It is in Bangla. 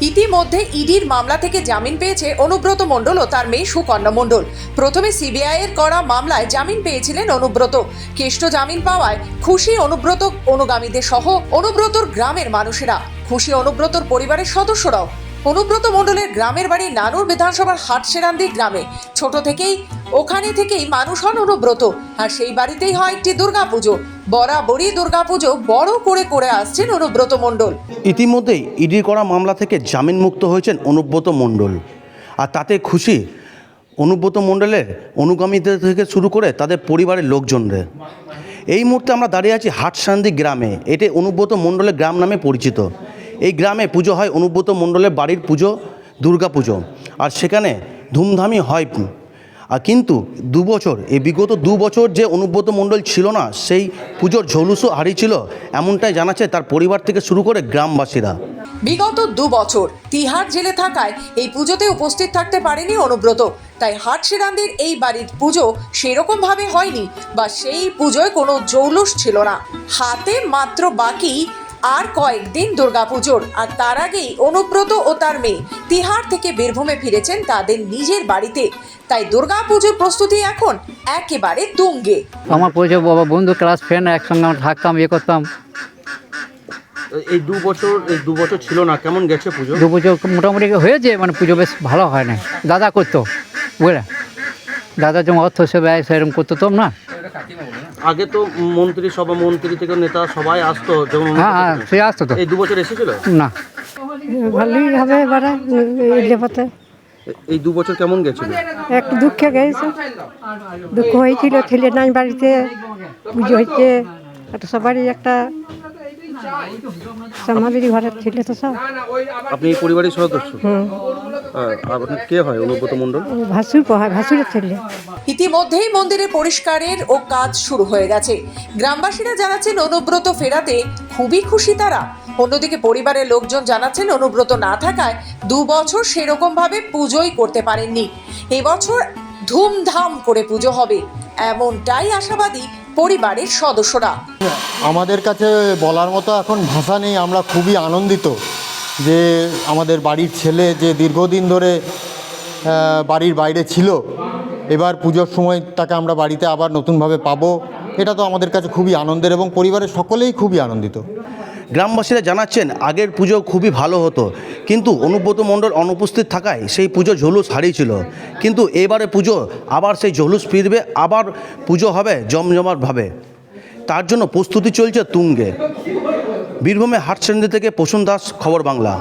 ইতিমধ্যে ইডির মামলা থেকে জামিন পেয়েছে অনুব্রত মণ্ডল ও তার মেয়ে সুকন্যা মণ্ডল। প্রথমে সিবিআই এর করা মামলায় জামিন পেয়েছিলেন অনুব্রত। কেষ্ট জামিন পাওয়ায় খুশি অনুব্রত অনুগামীদের সহ অনুব্রতর গ্রামের মানুষেরা, খুশি অনুব্রতর পরিবারের সদস্যরাও। অনুব্রত মণ্ডলের গ্রামের বাড়ি নানুর বিধানসভার হাটসেরান্দি গ্রামে। ছোট থেকেই ওখানে থেকেই মানুষ হন অনুব্রত, আর সেই বাড়িতেই হয় একটি দুর্গাপুজো। বরাবরই দুর্গাপুজো বড় করে আসছেন অনুব্রত মণ্ডল। ইতিমধ্যেই ইডির করা মামলা থেকে জামিন মুক্ত হয়েছেন অনুব্রত মণ্ডল, আর তাতে খুশি অনুব্রত মণ্ডলের অনুগামীদের থেকে শুরু করে তাদের পরিবারের লোকজনদের। এই মুহূর্তে আমরা দাঁড়িয়ে আছি হাটসেরান্দি গ্রামে। এটি অনুব্রত মণ্ডলের গ্রাম নামে পরিচিত। এই গ্রামে পুজো হয় অনুব্রত মণ্ডলের বাড়ির পুজো, দুর্গা পুজো, আর সেখানে ধুমধামই হয়। আর কিন্তু বিগত 2 বছর যে অনুব্রত মণ্ডল ছিল না, সেই পুজোর ঝলুসও হারিয়েছিল, এমনটাই জানাচ্ছে তার পরিবার থেকে শুরু করে গ্রামবাসীরা। বিগত 2 বছর তিহার জেলে থাকায় এই পুজোতে উপস্থিত থাকতে পারেনি অনুব্রত। তাই হাটসেরান্দির এই বাড়ির পুজো সেরকম ভাবে হয়নি, বা সেই পুজোয় কোনো জৌলুস ছিল না। হাতে মাত্র বাকি আর কয়েকদিন দুর্গাপুজোর, আর তার আগেই অনুব্রত ও তার মেয়ে তিহার থেকে বীরভূমে ফিরেছেন তাদের নিজের বাড়িতে। তাই দুর্গাপুজোর প্রস্তুতি এখন একেবারে তুঙ্গে। আমার পরিচয় বাবা বন্ধু, ক্লাস ফ্রেন্ড, একসঙ্গে আমরা থাকতাম, করতাম। এই 2 বছর ছিল না, কেমন গেছে পুজো? 2 বছর মোটামুটি হয়েছে, মানে পুজো বেশ ভালো হয় না। দাদা করতো, বুঝলে, দাদা যেমন অর্থ সেবা সেরকম করতো তো না। আগে তো মন্ত্রী থেকে নেতা সবাই আসতো, যেমন হ্যাঁ সে আসতো তো। এই 2 বছর এসেছিল না, ভালোই হবে এবারে লেপাতে। এই 2 বছর কেমন গেছিল? একটু দুঃখে গেছে, দুঃখ হয়েছিল, ছেলে নাই বাড়িতে, পুজো হচ্ছে, একটা সবারই একটা আমাদেরই ঘরের ছেলে তো সব। আপনি এই পরিবারের সদস্য? আপনার কে হয় অনুব্রত মণ্ডল? ভাসুরের ছেলে। ইতিমধ্যেই মন্দিরে পরিষ্কারের ও কাজ শুরু হয়ে গেছে। গ্রামবাসীরা জানাচ্ছেন অনুব্রত ফেরাতে খুবই খুশি তারা। অন্যদিকে পরিবারের লোকজন জানাচ্ছেন অনুব্রত না থাকায় 2 বছর সেরকম ভাবে পুজোই করতে পারেননি। এবছর ধুমধাম করে পুজো হবে, এমনটাই আশাবাদী পরিবারের সদস্যরা। আমাদের কাছে বলার মতো এখন ভাষা নেই। আমরা খুবই আনন্দিত যে আমাদের বাড়ির ছেলে যে দীর্ঘদিন ধরে বাড়ির বাইরে ছিল, এবার পুজোর সময় তাকে আমরা বাড়িতে আবার নতুনভাবে পাবো। এটা তো আমাদের কাছে খুবই আনন্দের, এবং পরিবারের সকলেই খুবই আনন্দিত। গ্রামবাসীরা জানাচ্ছেন আগের পুজো খুবই ভালো হতো, কিন্তু অনুব্রত মণ্ডল অনুপস্থিত থাকায় সেই পুজো ঝলুস হারিয়েছিল। কিন্তু এবারে পুজো আবার সেই ঝলুস ফিরবে, আবার পুজো হবে জমজমাটভাবে। তার জন্য প্রস্তুতি চলছে তুঙ্গে। বীরভূমে হাটসেরান্দি থেকে প্রসূন দাস, খবর বাংলা।